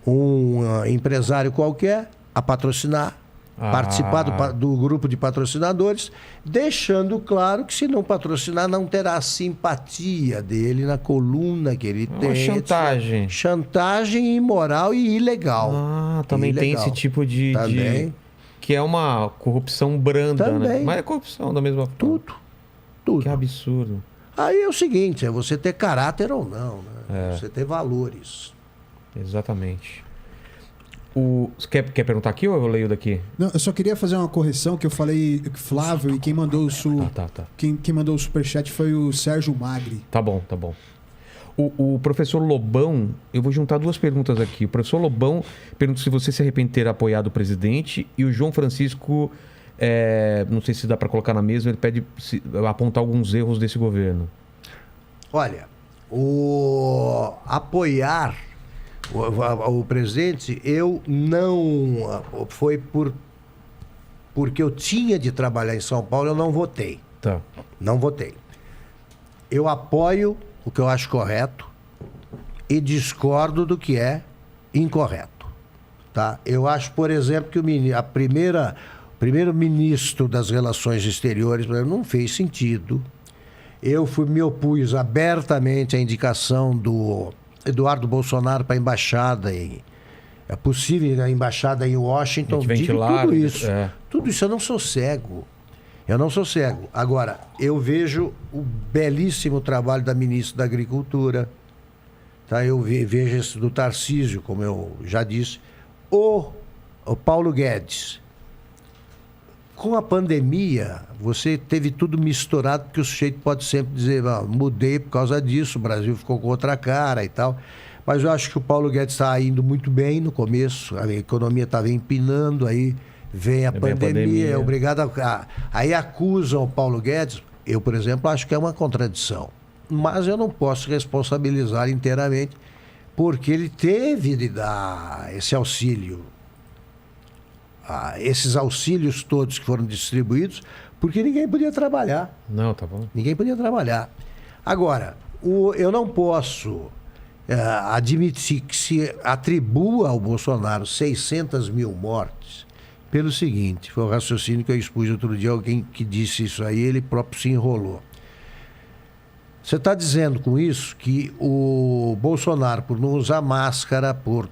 um empresário qualquer a patrocinar, participar do grupo de patrocinadores, deixando claro que se não patrocinar não terá a simpatia dele na coluna que ele tem. Chantagem. Chantagem imoral e ilegal. Também tem esse tipo de... Também. Que é uma corrupção branda, Também. né? Mas é corrupção da mesma forma. Tudo. Que absurdo. Aí é o seguinte, é você ter caráter ou não, né? Você ter valores. Exatamente. Você quer perguntar aqui ou eu leio daqui? Não, eu só queria fazer uma correção que eu falei Flávio e quem mandou o Tá. Quem mandou o superchat foi o Sérgio Magri. Tá bom. O professor Lobão, eu vou juntar duas perguntas aqui. O professor Lobão pergunta se você se arrepende de ter apoiado o presidente, e o João Francisco, não sei se dá para colocar na mesa, ele pede apontar alguns erros desse governo. Olha, apoiar o presidente, eu não... Foi porque eu tinha de trabalhar em São Paulo, eu não votei. Tá. Não votei. Eu apoio o que eu acho correto e discordo do que é incorreto. Tá? Eu acho, por exemplo, que o primeiro ministro das Relações Exteriores não fez sentido. Eu me opus abertamente à indicação do Eduardo Bolsonaro para a embaixada é possível a embaixada em Washington. Tudo isso. Tudo isso eu não sou cego. Agora, eu vejo o belíssimo trabalho da ministra da Agricultura. Tá? Eu vejo esse do Tarcísio, como eu já disse. O Paulo Guedes. Com a pandemia, você teve tudo misturado, porque o sujeito pode sempre dizer, mudei por causa disso, o Brasil ficou com outra cara e tal. Mas eu acho que o Paulo Guedes está indo muito bem no começo, a economia estava empinando, aí vem a pandemia, é obrigado aí acusam o Paulo Guedes. Eu, por exemplo, acho que é uma contradição. Mas eu não posso responsabilizar inteiramente, porque ele teve de dar esse auxílio. Esses auxílios todos que foram distribuídos, porque ninguém podia trabalhar. Não, tá bom. Ninguém podia trabalhar. Agora, eu não posso admitir que se atribua ao Bolsonaro 600 mil mortes pelo seguinte, foi o raciocínio que eu expus outro dia, alguém que disse isso aí, ele próprio se enrolou. Você está dizendo com isso que o Bolsonaro, por não usar máscara, por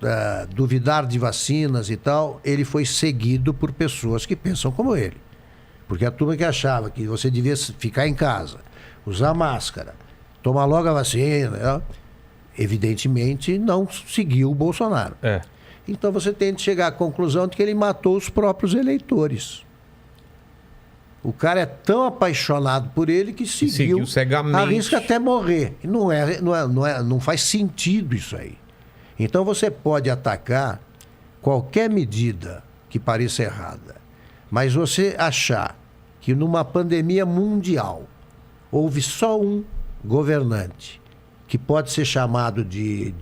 duvidar de vacinas e tal, ele foi seguido por pessoas que pensam como ele. Porque a turma que achava que você devia ficar em casa, usar máscara, tomar logo a vacina, né? Evidentemente não seguiu o Bolsonaro. Então você tem de chegar à conclusão de que ele matou os próprios eleitores. O cara é tão apaixonado por ele que seguiu cegamente. Arrisca até morrer. Não faz sentido isso aí. Então você pode atacar qualquer medida que pareça errada, mas você achar que numa pandemia mundial houve só um governante que pode ser chamado de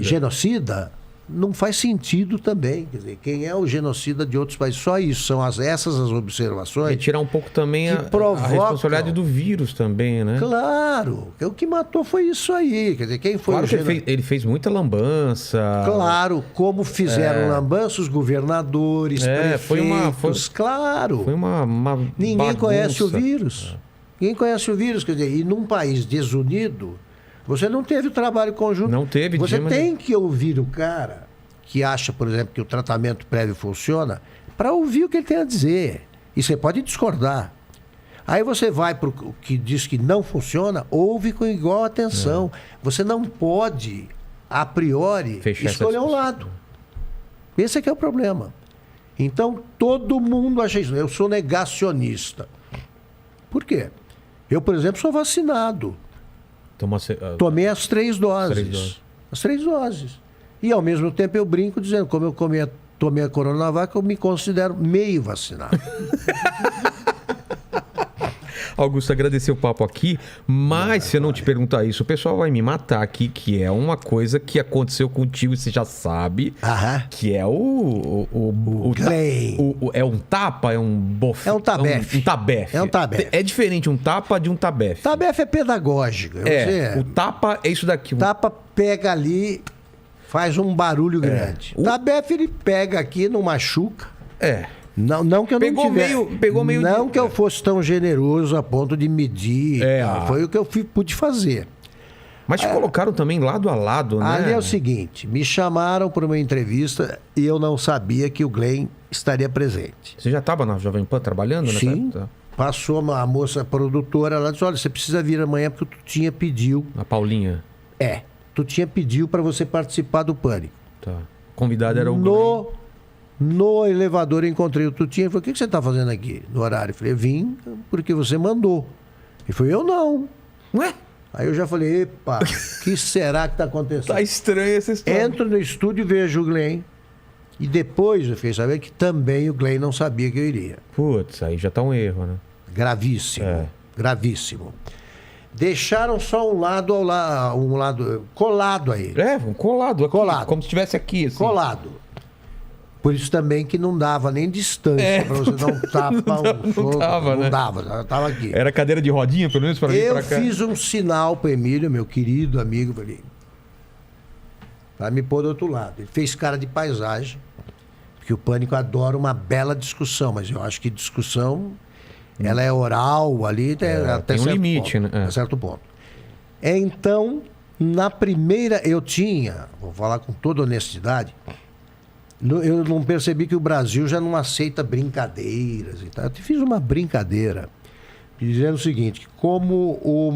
genocida, não faz sentido também. Quer dizer, quem é o genocida de outros países? Só isso, são essas as observações. E tirar um pouco também a responsabilidade do vírus também, né? Claro, o que matou foi isso aí. Quer dizer, quem foi claro que ele fez muita lambança. Claro, como fizeram lambança os governadores, prefeitos, claro. Foi uma Ninguém bagunça. conhece o vírus. Ninguém conhece o vírus, quer dizer, e num país desunido, você não teve o trabalho conjunto. Não teve. Você tem que ouvir o cara que acha, por exemplo, que o tratamento prévio funciona, para ouvir o que ele tem a dizer. E você pode discordar. Aí você vai para o que diz que não funciona, ouve com igual atenção. Você não pode, a priori, escolher um lado. Esse é que é o problema. Então, todo mundo acha isso. Eu sou negacionista. Por quê? Eu, por exemplo, sou vacinado. Tomei as 3 doses. As 3 doses. E, ao mesmo tempo, eu brinco dizendo, como eu tomei a Coronavac, eu me considero meio vacinado. Augusto, agradecer o papo aqui, mas se eu não te perguntar isso, o pessoal vai me matar aqui, que é uma coisa que aconteceu contigo, você já sabe, que é o Glenn. É um tapa, é um bofe? É um tabefe. Um tabefe. É um tabefe. É diferente um tapa de um tabefe. Tabefe é pedagógico. O tapa é isso daqui. O tapa pega ali, faz um barulho grande. O tabefe, ele pega aqui, não machuca. Não que eu não tivesse. Pegou meio não que eu fosse tão generoso a ponto de medir. Foi o que eu pude fazer. Mas te colocaram também lado a lado, né? Ali é o seguinte, me chamaram para uma entrevista e eu não sabia que o Glenn estaria presente. Você já estava na Jovem Pan trabalhando? Sim. Passou a moça produtora, ela disse, olha, você precisa vir amanhã porque o Tutinha pediu. A Paulinha? Tutinha pediu para você participar do Pânico. Convidado era o Glenn. No elevador eu encontrei o Tutinha e falei, o que você está fazendo aqui no horário? Eu falei, vim porque você mandou. Ele falou, eu não. Ué? Aí eu já falei, epa, o que será que está acontecendo? Tá estranha essa história. Entro no estúdio e vejo o Glenn. E depois eu fiquei sabendo que também o Glenn não sabia que eu iria. Putz, aí já tá um erro, né? Gravíssimo. Gravíssimo. Deixaram só um lado colado a ele. Colado aqui. Colado. Como se estivesse aqui, assim. Colado. Por isso também que não dava nem distância para você dar um tapa, um soco. Não dava, estava aqui. Era cadeira de rodinha, pelo menos, para vir para cá? Eu fiz um sinal para o Emílio, meu querido amigo, para me pôr do outro lado. Ele fez cara de paisagem, porque o Pânico adora uma bela discussão, mas eu acho que discussão, ela é oral ali, até tem um limite, ponto, né? a certo ponto. Então, na primeira, vou falar com toda honestidade, eu não percebi que o Brasil já não aceita brincadeiras e tal. Eu fiz uma brincadeira dizendo o seguinte, que como o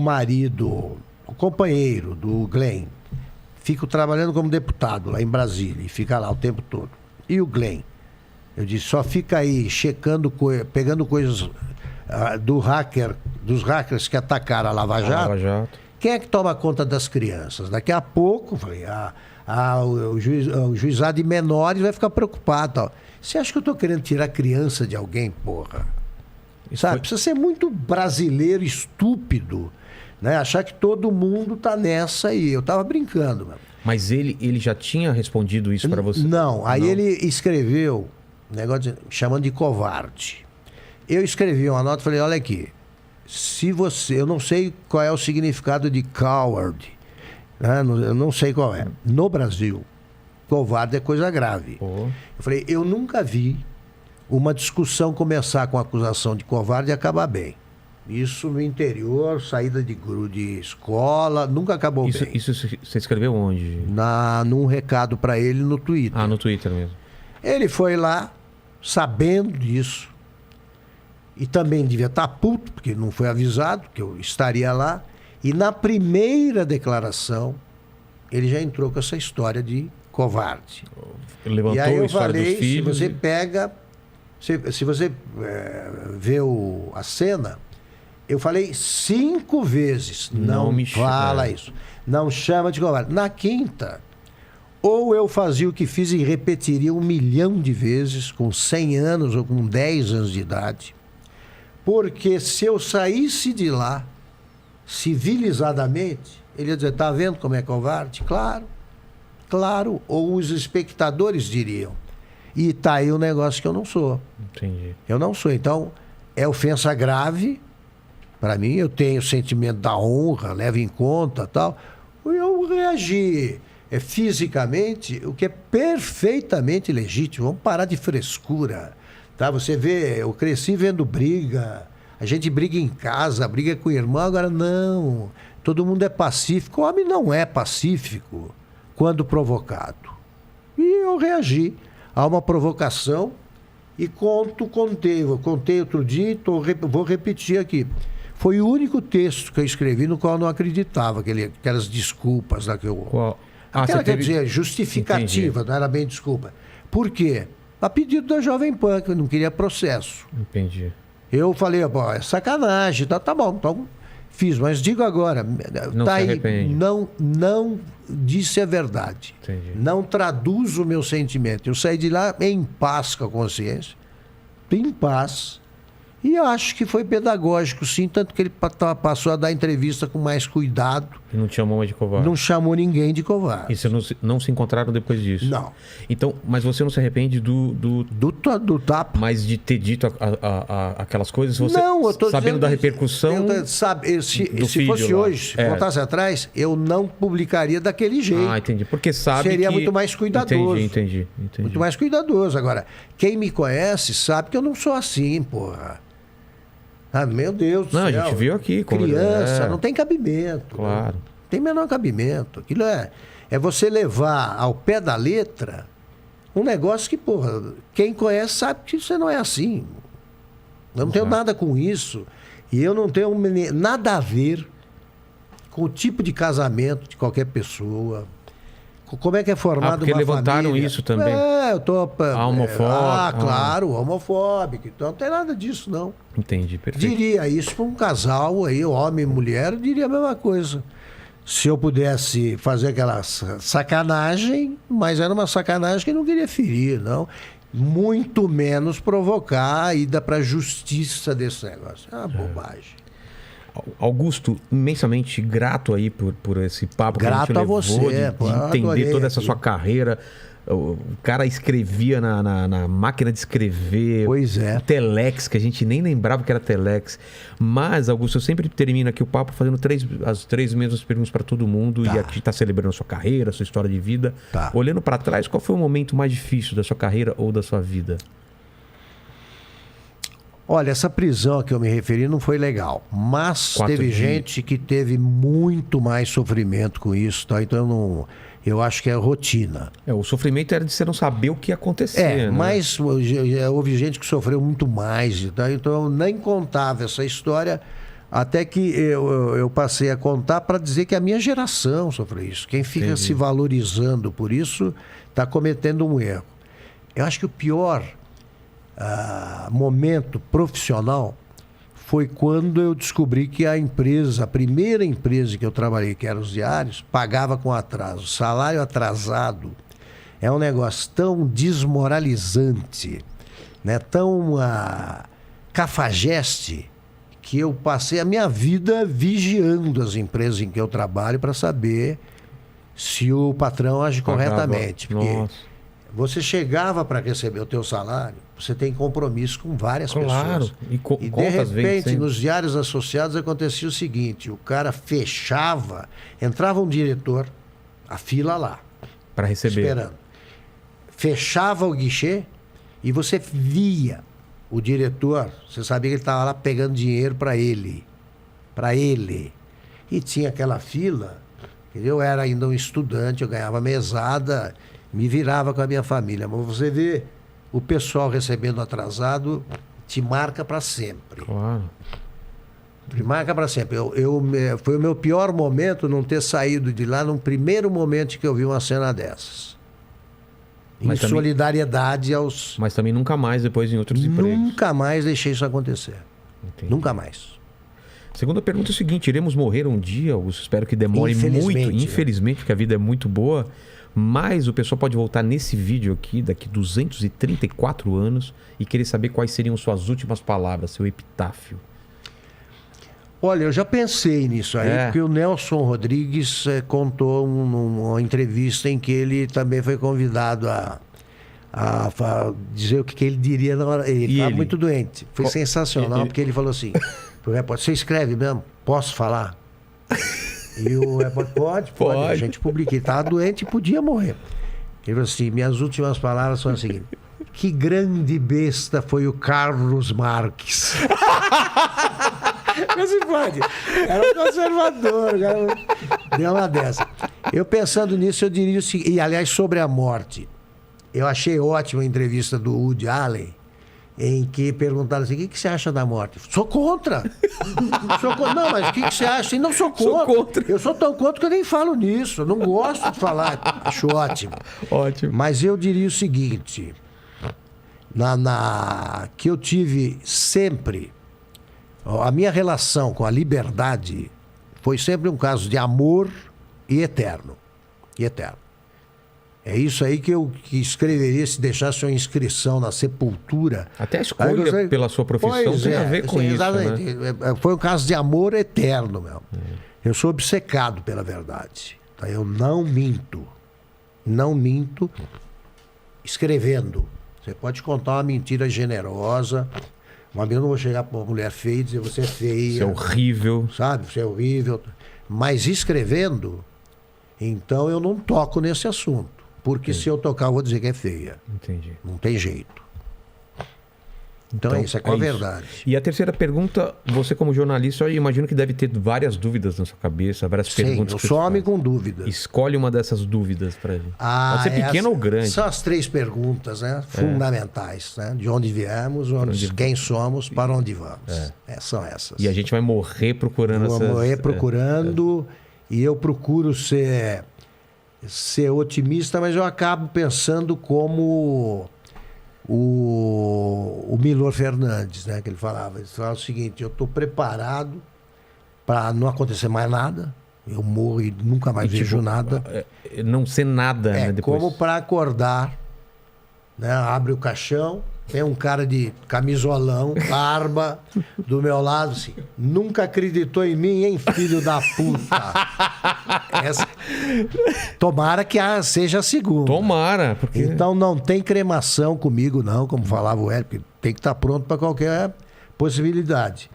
companheiro do Glenn, fica trabalhando como deputado lá em Brasília e fica lá o tempo todo. E o Glenn, eu disse, só fica aí checando, pegando coisas dos hackers que atacaram a Lava Jato. Quem é que toma conta das crianças? Daqui a pouco, falei, o juizado de menores vai ficar preocupado. Tal. Você acha que eu estou querendo tirar criança de alguém, porra? Sabe? Precisa ser muito brasileiro, estúpido, né? Achar que todo mundo tá nessa aí. Eu tava brincando, mano. Mas ele já tinha respondido isso para você? Não. Aí ele escreveu, chamando de covarde. Eu escrevi uma nota e falei, olha aqui, eu não sei qual é o significado de coward, né? Eu não sei qual é. No Brasil, covarde é coisa grave. Eu falei, eu nunca vi uma discussão começar com acusação de covarde e acabar bem. Isso no interior, saída de escola, nunca acabou bem. Isso você escreveu onde? Num recado para ele no Twitter. No Twitter mesmo. Ele foi lá, sabendo disso, e também devia estar puto, porque não foi avisado que eu estaria lá, e na primeira declaração, ele já entrou com essa história de covarde. Levantou E aí a eu história falei, dos filhos. se você pega, se você vê a cena, eu falei 5 vezes, não me fala chama. isso, não chama de covarde. Na quinta, ou eu fazia o que fiz e repetiria 1 milhão de vezes, com 100 anos ou com 10 anos de idade, porque se eu saísse de lá, civilizadamente, ele ia dizer, tá vendo como é covarde? Claro, ou os espectadores diriam. E tá aí o negócio que eu não sou. Entendi. Eu não sou. Então, é ofensa grave. Para mim, eu tenho o sentimento da honra, levo em conta tal. Eu reagi fisicamente, o que é perfeitamente legítimo. Vamos parar de frescura. Tá? Você vê, eu cresci vendo briga. A gente briga em casa, briga com o irmão. Agora, não. Todo mundo é pacífico. O homem não é pacífico quando provocado. E eu reagi a uma provocação e contei. Eu contei outro dia e vou repetir aqui. Foi o único texto que eu escrevi no qual eu não acreditava, aquelas desculpas lá que eu... Qual? Aquela, você quer teve... dizer, justificativa, Entendi. não era bem desculpa. Por quê? A pedido da Jovem Pan, que eu não queria processo. Entendi. Eu falei, é sacanagem, tá bom, então fiz, mas digo agora, Não tá se aí, arrepende. não disse a verdade. Entendi. Não traduz o meu sentimento. Eu saí de lá em paz com a consciência, em paz. E eu acho que foi pedagógico, sim, tanto que ele passou a dar entrevista com mais cuidado. E não te chamou de covarde. Não chamou ninguém de covarde. E vocês não se encontraram depois disso? Não. Então, mas você não se arrepende do Do tapa. mas de ter dito aquelas coisas? Você, Não, eu tô sabendo dizendo da que- repercussão. se do se fosse filho lá. hoje, É. voltasse atrás, eu não publicaria daquele jeito. Ah, entendi. Porque sabe Seria que... muito mais cuidadoso. Entendi. Muito mais cuidadoso. Agora, quem me conhece sabe que eu não sou assim, porra. Ah, meu Deus do Não, céu. a gente viu aqui como- Criança, é. não tem cabimento. Claro. Não tem menor cabimento. Aquilo é você levar ao pé da letra um negócio que, porra, quem conhece sabe que você não é assim. Eu não tenho nada com isso. E eu não tenho nada a ver com o tipo de casamento de qualquer pessoa. Como é que é formado porque uma levantaram família. isso também. É, eu tô... Homofóbico. Claro, homofóbico. Então não tem nada disso, não. Entendi, perfeito. Diria isso para um casal aí, homem e mulher, eu diria a mesma coisa. Se eu pudesse fazer aquela sacanagem, mas era uma sacanagem que não queria ferir, não. Muito menos provocar a ida para a justiça desse negócio. É uma bobagem. Augusto, imensamente grato aí por esse papo Grato que a gente a levou, você, de pô, eu entender adorei toda essa aqui. sua carreira. O cara escrevia na máquina de escrever. Pois é. O Telex, que a gente nem lembrava que era Telex. Mas, Augusto, eu sempre termino aqui o papo fazendo as 3 mesmas perguntas para todo mundo. Tá. E aqui está celebrando a sua carreira, a sua história de vida. Tá. Olhando para trás, qual foi o momento mais difícil da sua carreira ou da sua vida? Olha, essa prisão a que eu me referi não foi legal. Mas 4 teve dias. gente que teve muito mais sofrimento com isso, tá? Então eu acho que é rotina. O sofrimento era de você não saber o que ia acontecer. né? Mas houve gente que sofreu muito mais, tá? Então eu nem contava essa história, até que eu passei a contar para dizer que a minha geração sofreu isso. Quem fica Entendi. se valorizando por isso está cometendo um erro. Eu acho que o pior momento profissional foi quando eu descobri que a primeira empresa que eu trabalhei, que era os diários, pagava com atraso. Salário atrasado é um negócio tão desmoralizante, né? Tão cafajeste, que eu passei a minha vida vigiando as empresas em que eu trabalho para saber se o patrão age Pagava. corretamente. Porque Nossa. você chegava para receber o teu salário, você tem compromisso com várias Claro. pessoas. E E de contas vêm repente, sempre. nos diários associados acontecia o seguinte, o cara fechava, entrava um diretor, a fila lá, Para receber. esperando. Fechava o guichê e você via o diretor, você sabia que ele estava lá pegando dinheiro para ele. Para ele. E tinha aquela fila, eu era ainda um estudante, eu ganhava mesada, me virava com a minha família. Mas você vê o pessoal recebendo atrasado te marca para sempre. Claro. Te marca para sempre. Foi o meu pior momento não ter saído de lá num primeiro momento que eu vi uma cena dessas. Mas em também- solidariedade aos... Mas também nunca mais depois em outros empregos. Nunca mais deixei isso acontecer. Entendi. Nunca mais. Segunda pergunta é o seguinte: iremos morrer um dia, Augusto? Espero que demore Infelizmente, muito. né? Infelizmente, porque a vida é muito boa. Mas o pessoal pode voltar nesse vídeo aqui, daqui 234 anos, e querer saber quais seriam suas últimas palavras, seu epitáfio. Olha, eu já pensei nisso aí, É. porque o Nelson Rodrigues contou numa entrevista em que ele também foi convidado a dizer o que ele diria na hora. Ele E estava ele? muito doente. Foi sensacional, ele- porque ele falou assim: pro repórter, você escreve mesmo? Posso falar? E o repórter, pode, Pode. a gente publica. Ele estava doente e podia morrer. Ele falou assim: minhas últimas palavras são as seguintes: que grande besta foi o Carlos Marques. Não se pode. Era um conservador. Deu uma dessa. Eu pensando nisso, eu diria o seguinte, e aliás, sobre a morte. Eu achei ótima a entrevista do Woody Allen, em que perguntaram assim: o que você acha da morte? Sou contra. Não, mas o que você acha? Não, sou contra. Sou contra. Eu sou tão contra que eu nem falo nisso. Eu não gosto de falar. Acho ótimo. Ótimo. Mas eu diria o seguinte: que eu tive sempre, a minha relação com a liberdade foi sempre um caso de amor e eterno. E eterno. É isso aí que eu escreveria se deixasse uma inscrição na sepultura. Até a Aí eu escolha sei- pela sua profissão Pois tem é, a ver com sim, isso, exatamente. né? Foi um caso de amor eterno, meu. Eu sou obcecado pela verdade. Tá? Eu não minto. Não minto escrevendo. Você pode contar uma mentira generosa. Uma vez eu não vou chegar para uma mulher feia e dizer você é feia. Isso é horrível. Sabe? Você é horrível. Mas escrevendo, então eu não toco nesse assunto. Porque se eu tocar, eu vou dizer que é feia. Entendi. Não tem jeito. Então é isso, é com a verdade. E a terceira pergunta, você como jornalista, eu imagino que deve ter várias dúvidas na sua cabeça, várias Sim, perguntas. eu que sou você homem faz. com dúvidas. Escolhe uma dessas dúvidas pra gente. Pode ser pequena ou grande. São as três perguntas, né? Fundamentais, né? De onde viemos, quem somos, para onde vamos. São essas. E a gente vai morrer procurando Eu essas... morrer procurando e eu procuro ser otimista, mas eu acabo pensando como o Milor Fernandes, né? Que ele falava o seguinte: eu estou preparado para não acontecer mais nada, eu morro e nunca mais vejo nada. Não ser nada, né? Depois. Como para acordar, né? Abre o caixão, tem um cara de camisolão, barba, do meu lado, assim, nunca acreditou em mim, hein, filho da puta? Tomara que seja a segunda. Tomara, porque... Então não tem cremação comigo, não, como falava o Hélio, porque tem que estar pronto para qualquer possibilidade.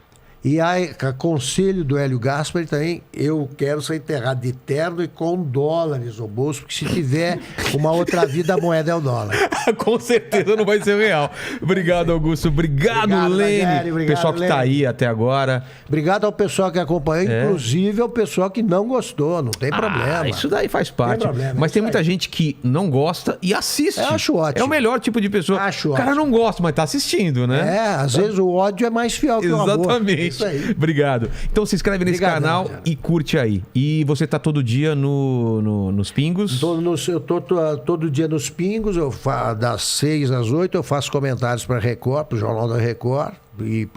E aí, conselho do Hélio Gaspari também, eu quero ser enterrado de terno e com dólares no bolso, porque se tiver uma outra vida, a moeda é o dólar. Com certeza não vai ser real. Obrigado, Augusto. Obrigado, Lene. Ranieri, obrigado, Pessoal que tá Lene. aí até agora. Obrigado ao pessoal que acompanhou, inclusive ao pessoal que não gostou, não tem problema. Isso daí faz parte. problema, Mas isso tem muita aí. gente que não gosta e assiste. Eu acho ótimo. É o melhor tipo de pessoa. Acho o cara ótimo. não gosta, mas tá assistindo, né? Às vezes o ódio é mais fiel que o amor. Exatamente. Isso aí. Obrigado. Então se inscreve nesse Obrigadão, canal cara. e curte aí. E você tá todo dia nos Pingos? Eu tô todo dia nos Pingos, das 6 às 8 eu faço comentários para Record, para o Jornal da Record e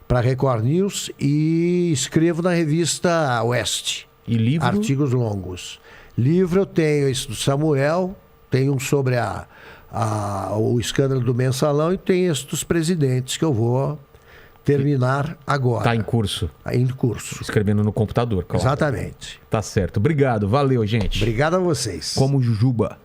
para Record News, e escrevo na revista Oeste. E livro? Artigos longos. Livro eu tenho esse do Samuel, tem um sobre o escândalo do Mensalão e tem esse dos presidentes que eu vou terminar agora. Tá em curso. Em curso. Escrevendo no computador, claro. Exatamente. Tá certo. Obrigado. Valeu, gente. Obrigado a vocês. Como Jujuba.